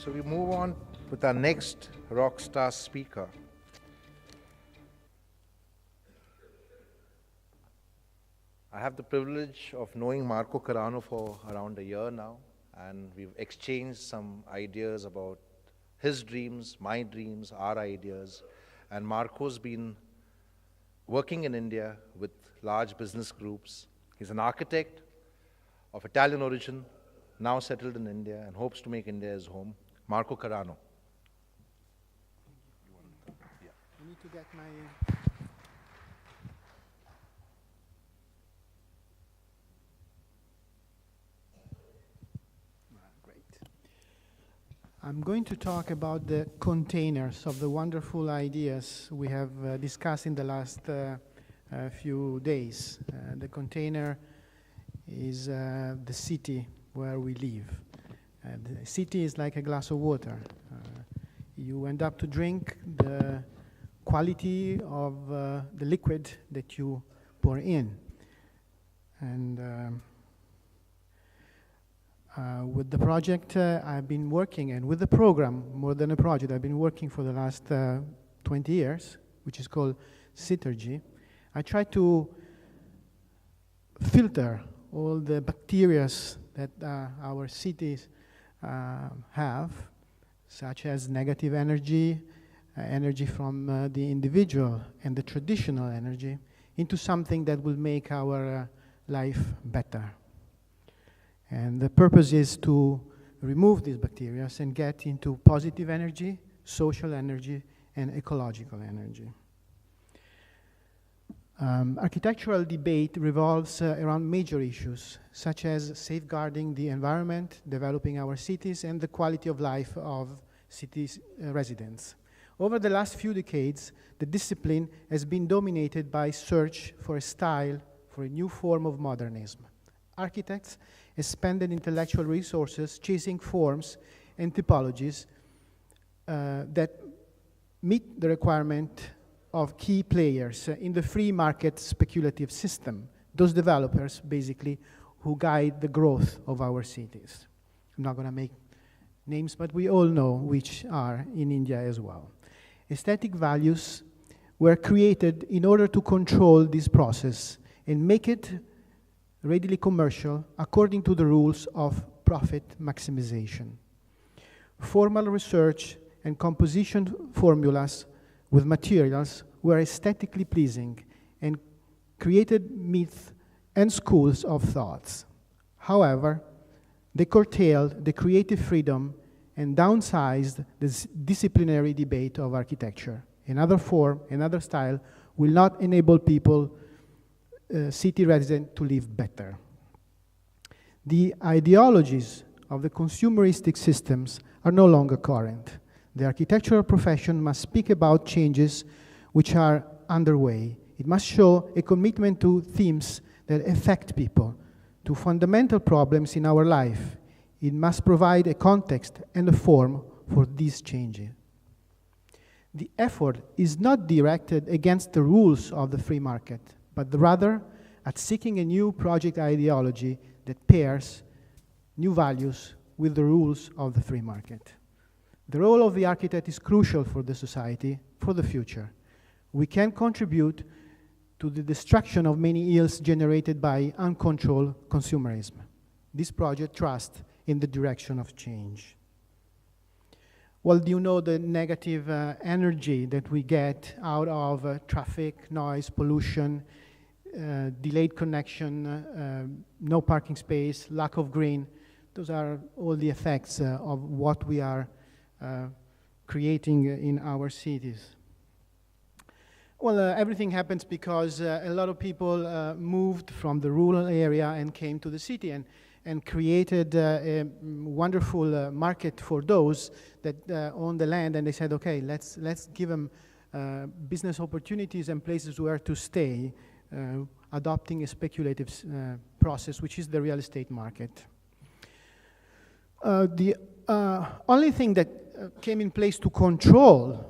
So we move on with our next rock star speaker. I have the privilege of knowing Marco Carrano for around a year now, and we've exchanged some ideas about his dreams, my dreams, our ideas. And Marco's been working in India with large business groups. He's an architect of Italian origin, now settled in India, and hopes to make India his home. Marco Carrano. I need to get my... Great. I'm going to talk about the containers of the wonderful ideas we have discussed in the last few days. The container is the city where we live. The city is like a glass of water. You end up to drink the quality of the liquid that you pour in. And with the project I've been working, and with the program, more than a project, I've been working for the last 20 years, which is called Synergy. I try to filter all the bacteria that our cities have, such as negative energy, energy from the individual, and the traditional energy, into something that will make our life better. And the purpose is to remove these bacteria and get into positive energy, social energy, and ecological energy. Architectural debate revolves around major issues, such as safeguarding the environment, developing our cities, and the quality of life of cities' residents. Over the last few decades, the discipline has been dominated by search for a style, for a new form of modernism. Architects expended intellectual resources chasing forms and typologies that meet the requirement of key players in the free market speculative system, those developers basically who guide the growth of our cities. I'm not going to make names, but we all know which are in India as well. Aesthetic values were created in order to control this process and make it readily commercial according to the rules of profit maximization. Formal research and composition formulas with materials were aesthetically pleasing and created myths and schools of thoughts. However, they curtailed the creative freedom and downsized the disciplinary debate of architecture. Another form, another style will not enable people, city residents, to live better. The ideologies of the consumeristic systems are no longer current. The architectural profession must speak about changes which are underway. It must show a commitment to themes that affect people, to fundamental problems in our life. It must provide a context and a form for these changes. The effort is not directed against the rules of the free market, but rather at seeking a new project ideology that pairs new values with the rules of the free market. The role of the architect is crucial for the society, for the future. We can contribute to the destruction of many ills generated by uncontrolled consumerism. This project trusts in the direction of change. Well, do you know the negative energy that we get out of traffic, noise, pollution, delayed connection, no parking space, lack of green? Those are all the effects of what we are creating in our cities. Well, everything happens because a lot of people moved from the rural area and came to the city and created a wonderful market for those that own the land, and they said, okay, let's give them business opportunities and places where to stay, adopting a speculative process, which is the real estate market. The only thing that came in place to control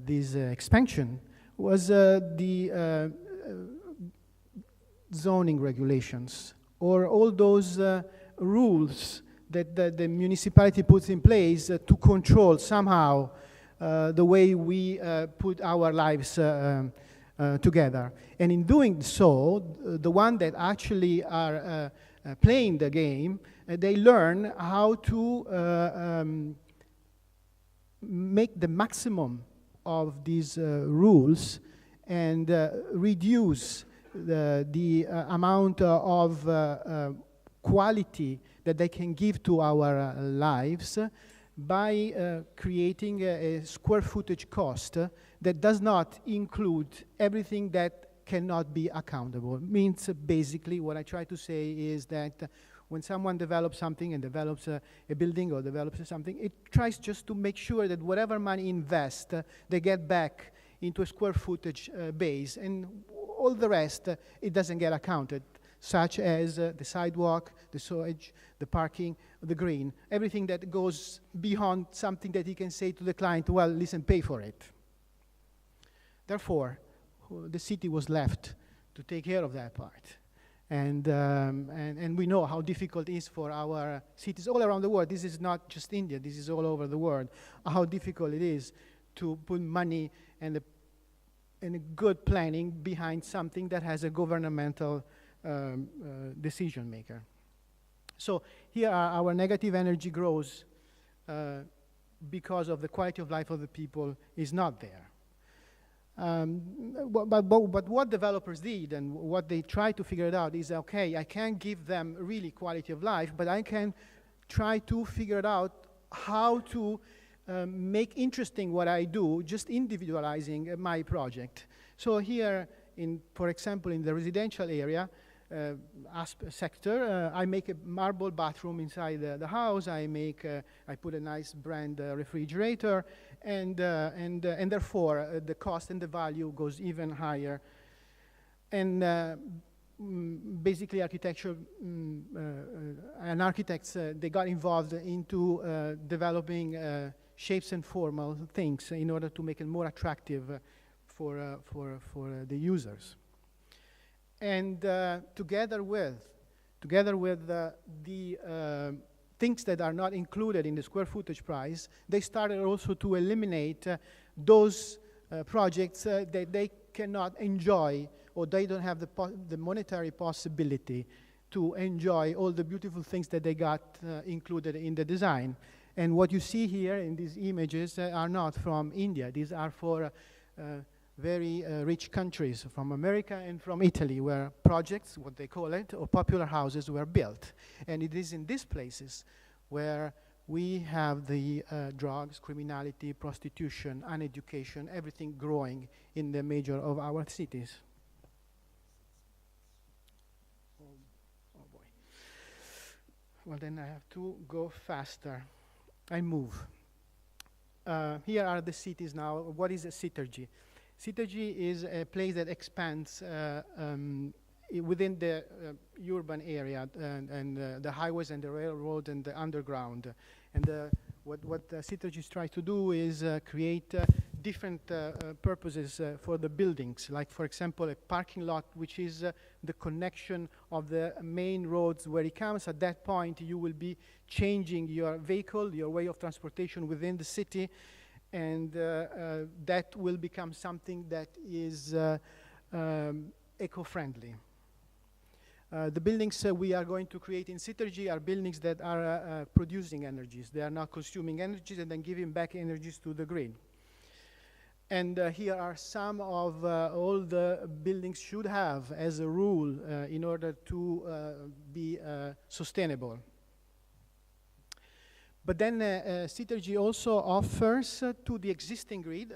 this expansion was the zoning regulations, or all those rules that the municipality puts in place to control somehow the way we put our lives together. And in doing so, the one that actually are playing the game, they learn how to make the maximum of these rules and reduce the amount of quality that they can give to our lives by creating a square footage cost that does not include everything that cannot be accountable. Means basically what I try to say is that when someone develops something and develops a building or develops something, it tries just to make sure that whatever money invest, they get back into a square footage base, and all the rest, it doesn't get accounted, such as the sidewalk, the sewage, the parking, the green, everything that goes beyond something that he can say to the client, well, listen, pay for it. Therefore, the city was left to take care of that part. And we know how difficult it is for our cities all around the world. This is not just India, this is all over the world, how difficult it is to put money and a good planning behind something that has a governmental decision maker. So here are our negative energy grows because of the quality of life of the people is not there. But what developers did and what they try to figure it out is, okay, I can't give them really quality of life, but I can try to figure it out how to make interesting what I do, just individualizing my project. So here, for example, in the residential area sector, I make a marble bathroom inside the house. I put a nice brand refrigerator, and therefore the cost and the value goes even higher. And basically, architecture and architects they got involved into developing shapes and formal things in order to make it more attractive for the users. And together with the things that are not included in the square footage price, they started also to eliminate those projects that they cannot enjoy, or they don't have the monetary possibility to enjoy all the beautiful things that they got included in the design. And what you see here in these images are not from India. These are for very rich countries, from America and from Italy, where projects, what they call it, or popular houses were built. And it is in these places where we have the drugs, criminality, prostitution, uneducation, everything growing in the major of our cities. Oh boy. Well, then I have to go faster. I move. Here are the cities now. What is a Sytergy? Sytergy is a place that expands within the urban area and the highways and the railroad and the underground. And what Sytergy tries to do is create different purposes for the buildings, like, for example, a parking lot, which is the connection of the main roads where it comes. At that point, you will be changing your vehicle, your way of transportation within the city, and that will become something that is eco-friendly. The buildings we are going to create in Sytergy are buildings that are producing energies. They are not consuming energies and then giving back energies to the grid. And here are some of all the buildings should have as a rule in order to be sustainable. But then Sytergy also offers to the existing grid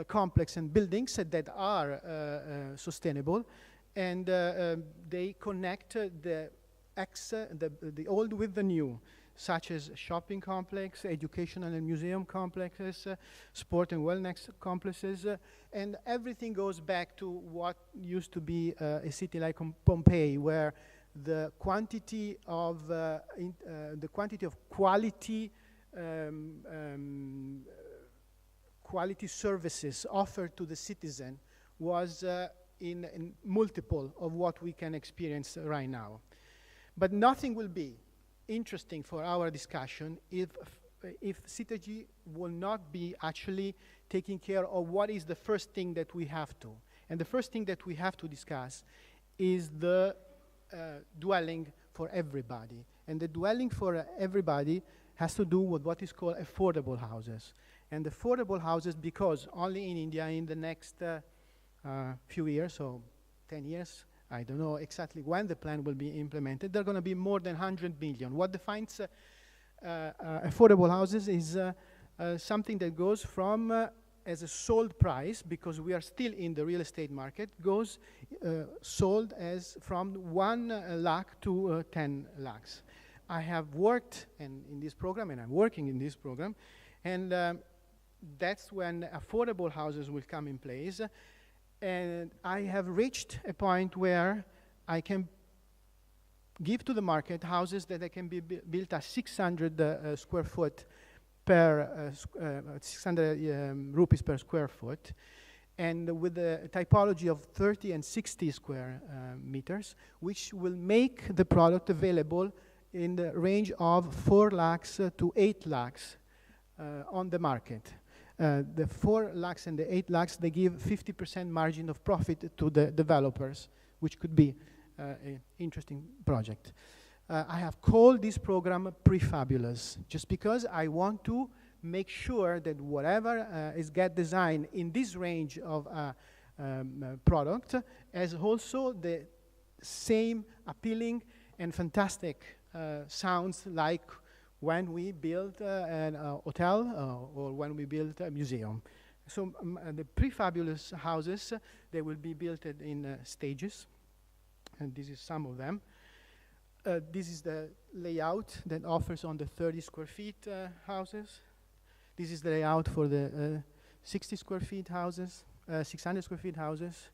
complex and buildings that are sustainable, and they connect the old with the new, such as shopping complex, educational and museum complexes, sport and wellness complexes, and everything goes back to what used to be a city like Pompeii, where the quantity of quality services offered to the citizen was in multiple of what we can experience right now. But nothing will be interesting for our discussion if Synergy will not be actually taking care of what is the first thing that we have to. And the first thing that we have to discuss is the dwelling for everybody. And the dwelling for everybody has to do with what is called affordable houses. And affordable houses, because only in India in the next few years, so 10 years, I don't know exactly when the plan will be implemented, there are going to be more than 100 million. What defines affordable houses is something that goes from as a sold price, because we are still in the real estate market, goes sold as from 1 lakh to 10 lakhs. I have worked in this program, and I'm working in this program, and that's when affordable houses will come in place. And I have reached a point where I can give to the market houses that they can be built at 600 square foot per 600 rupees per square foot, and with a typology of 30 and 60 square meters, which will make the product available in the range of 4 lakhs to 8 lakhs on the market. The 4 lakhs and the 8 lakhs, they give 50% margin of profit to the developers, which could be an interesting project. I have called this program Prefabulous, just because I want to make sure that whatever is get designed in this range of product has also the same appealing and fantastic sounds like when we build a hotel or when we build a museum. So the Prefabulous houses, they will be built in stages, and this is some of them. This is the layout that offers on the 30 square feet houses. This is the layout for the 60 square feet houses, 600 square feet houses.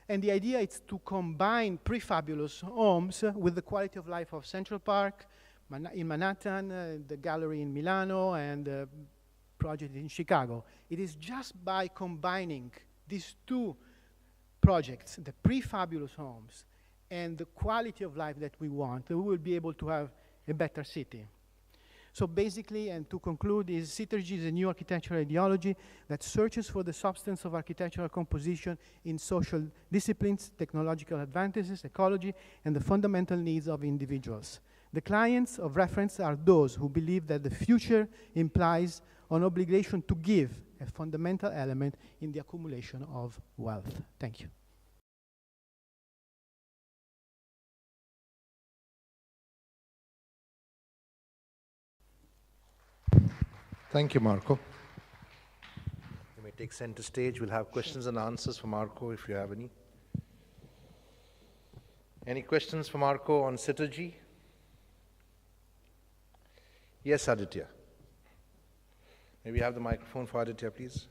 And the idea is to combine prefabulous homes with the quality of life of Central Park in Manhattan, the gallery in Milano, and the project in Chicago. It is just by combining these two projects, the prefabulous homes and the quality of life that we want, we will be able to have a better city. So basically, and to conclude, Synergy is a new architectural ideology that searches for the substance of architectural composition in social disciplines, technological advantages, ecology, and the fundamental needs of individuals. The clients of reference are those who believe that the future implies an obligation to give a fundamental element in the accumulation of wealth. Thank you. Thank you, Marco. You may take center stage. We'll have questions and answers for Marco if you have any. Any questions for Marco on Synergy? Yes, Aditya. May we have the microphone for Aditya, please?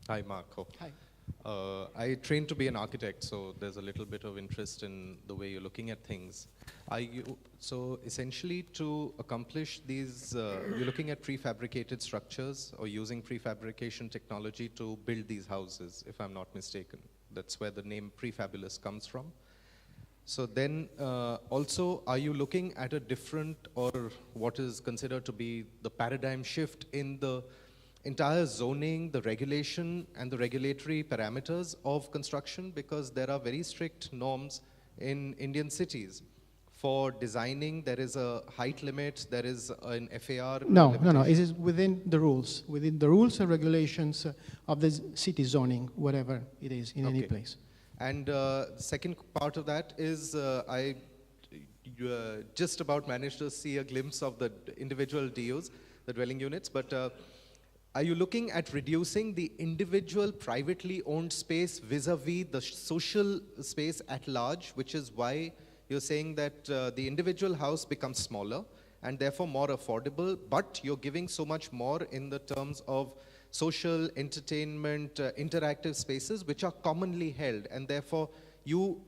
Hi, Marco. Hi. I trained to be an architect, so there's a little bit of interest in the way you're looking at things. So essentially, to accomplish these, you're looking at prefabricated structures or using prefabrication technology to build these houses, if I'm not mistaken. That's where the name Prefabulous comes from. So then, also, are you looking at a different, or what is considered to be the paradigm shift in the entire zoning, the regulation, and the regulatory parameters of construction? Because there are very strict norms in Indian cities. For designing, there is a height limit, there is an FAR. No. It is within the rules and regulations of the city zoning, whatever it is in any place. And the second part of that is I just about managed to see a glimpse of the individual DUs, the dwelling units, but are you looking at reducing the individual privately owned space vis-a-vis the social space at large, which is why you're saying that the individual house becomes smaller and therefore more affordable, but you're giving so much more in the terms of social, entertainment, interactive spaces which are commonly held, and therefore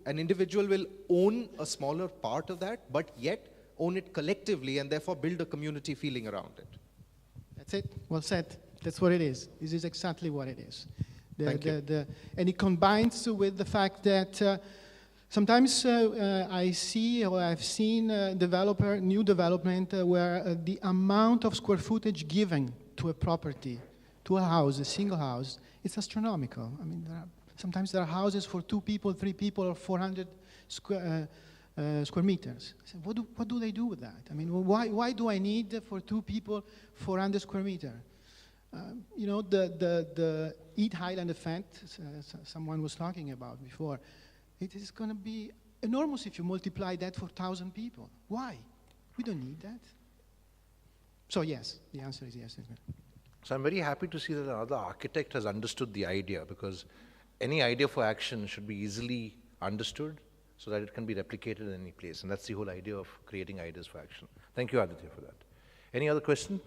an individual will own a smaller part of that, but yet own it collectively and therefore build a community feeling around it. That's it. Well said. That's what it is. This is exactly what it is. Thank you. And it combines with the fact that Sometimes I see or I've seen new development where the amount of square footage given to a property, to a house, a single house, it's astronomical. I mean, sometimes there are houses for 2 people, 3 people, or 400 square meters. I said, what do they do with that? I mean, why do I need for 2 people 400 square meters? You know, the Eat Highland effect, someone was talking about before, it is going to be enormous if you multiply that for 1,000 people. Why? We don't need that. So yes, the answer is yes. So I'm very happy to see that another architect has understood the idea, because any idea for action should be easily understood so that it can be replicated in any place. And that's the whole idea of creating ideas for action. Thank you, Aditya, for that. Any other question?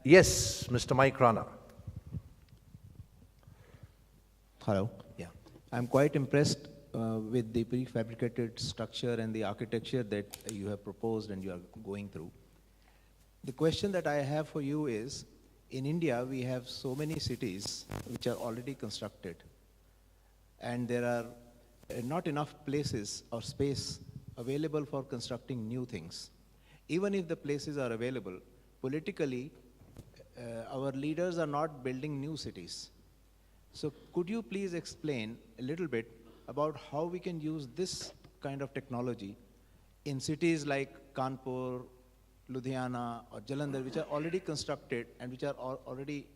Yes, Mr. Mike Rana. Hello. Yeah. I'm quite impressed with the prefabricated structure and the architecture that you have proposed and you are going through. The question that I have for you is, in India, we have so many cities which are already constructed, and there are not enough places or space available for constructing new things. Even if the places are available, politically, our leaders are not building new cities. So could you please explain a little bit about how we can use this kind of technology in cities like Kanpur, Ludhiana, or Jalandhar, which are already constructed and which are already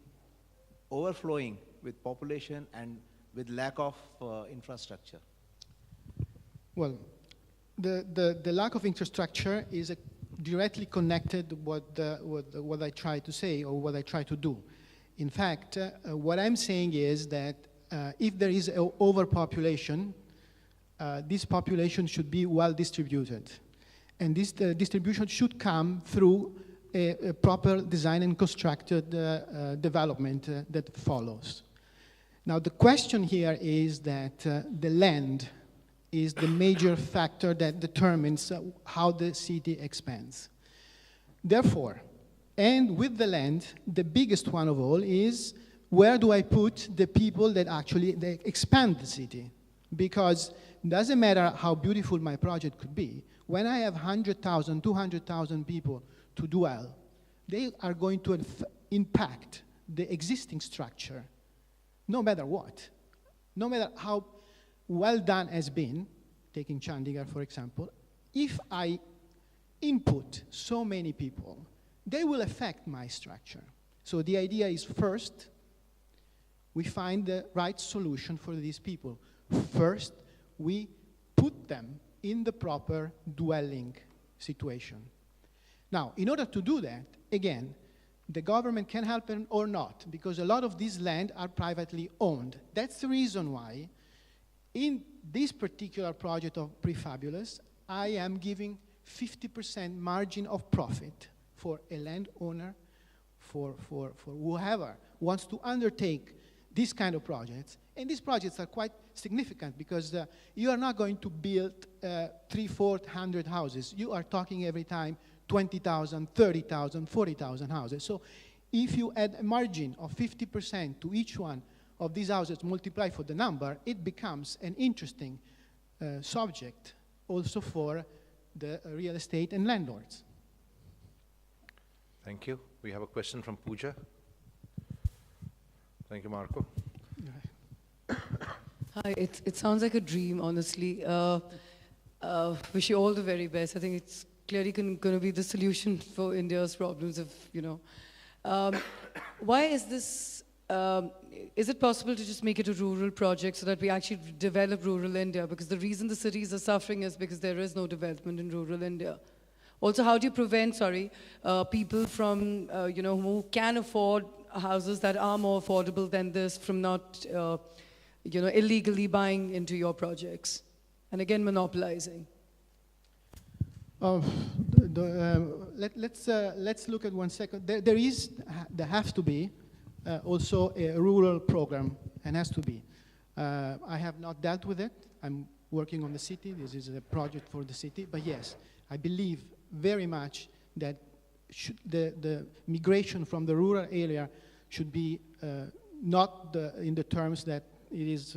overflowing with population and with lack of infrastructure? Well, the lack of infrastructure is directly connected to what I try to say or what I try to do. In fact, what I'm saying is that if there is an overpopulation, this population should be well distributed. And this distribution should come through a proper design and constructed development that follows. Now, the question here is that the land is the major factor that determines how the city expands. Therefore, and with the land, the biggest one of all is where do I put the people that actually they expand the city? Because it doesn't matter how beautiful my project could be. When I have 100,000, 200,000 people to dwell, they are going to impact the existing structure, no matter what. No matter how well done has been, taking Chandigarh for example, if I input so many people, they will affect my structure. So the idea is first, we find the right solution for these people. First, we put them in the proper dwelling situation. Now, in order to do that, again, the government can help them or not, because a lot of these land are privately owned. That's the reason why in this particular project of Prefabulous, I am giving 50% margin of profit for a landowner, for whoever wants to undertake these kind of projects. And these projects are quite significant because you are not going to build 300-400 houses. You are talking every time 20,000, 30,000, 40,000 houses. So if you add a margin of 50% to each one of these houses, multiply for the number, it becomes an interesting subject also for the real estate and landlords. Thank you. We have a question from Pooja. Thank you, Marco. Hi, it sounds like a dream, honestly. Wish you all the very best. I think it's clearly going to be the solution for India's problems of, why is this, is it possible to just make it a rural project so that we actually develop rural India? Because the reason the cities are suffering is because there is no development in rural India. Also, how do you prevent, people from, who can afford houses that are more affordable than this from not, illegally buying into your projects? And again, monopolizing. Let's look at 1 second. There has to be also a rural program, and has to be. I have not dealt with it. I'm working on the city. This is a project for the city. But yes, I believe very much that the migration from the rural area should be not in the terms that it is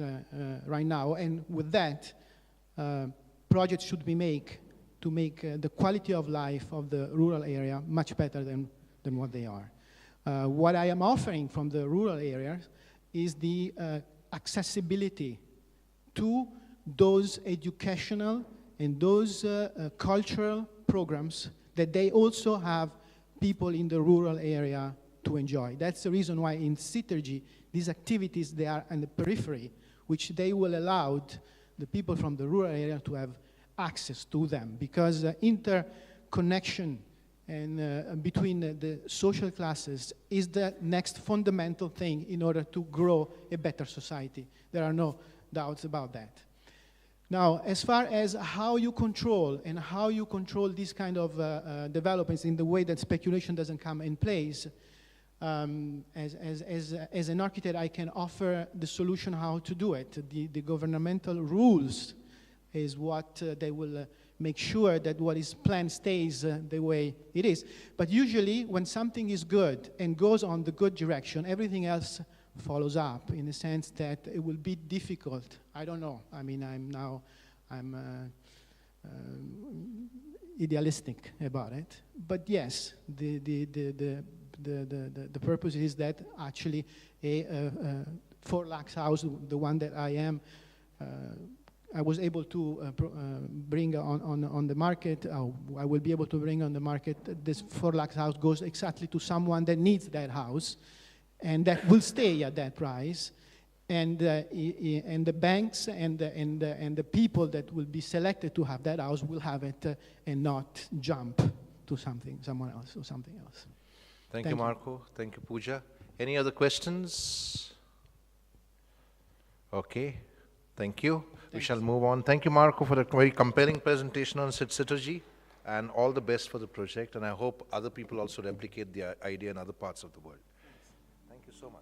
right now. And with that, projects should be made to make the quality of life of the rural area much better than what they are. What I am offering from the rural areas is the accessibility to those educational and those cultural programs that they also have people in the rural area to enjoy. That's the reason why in Synergy, these activities, they are on the periphery, which they will allow the people from the rural area to have access to them, because interconnection and between the social classes is the next fundamental thing in order to grow a better society. There are no doubts about that. Now, as far as how you control these kind of developments in the way that speculation doesn't come in place, as an architect, I can offer the solution how to do it. The governmental rules is what they will make sure that what is planned stays the way it is. But usually, when something is good and goes on the good direction, everything else follows up, in the sense that it will be difficult. I don't know. I mean, I'm idealistic about it. But yes, the purpose is that actually a 4 lakhs house, the one that I was able to bring on the market, I will be able to bring on the market, this 4 lakhs house goes exactly to someone that needs that house, and that will stay at that price, and the banks and the people that will be selected to have that house will have it and not jump to someone else or something else. Thank you, Marco. Thank you, Pooja. Any other questions? Okay. Thank you. We shall move on. Thank you, Marco, for a very compelling presentation on Synergy, and all the best for the project. And I hope other people also replicate the idea in other parts of the world. Thank you so much.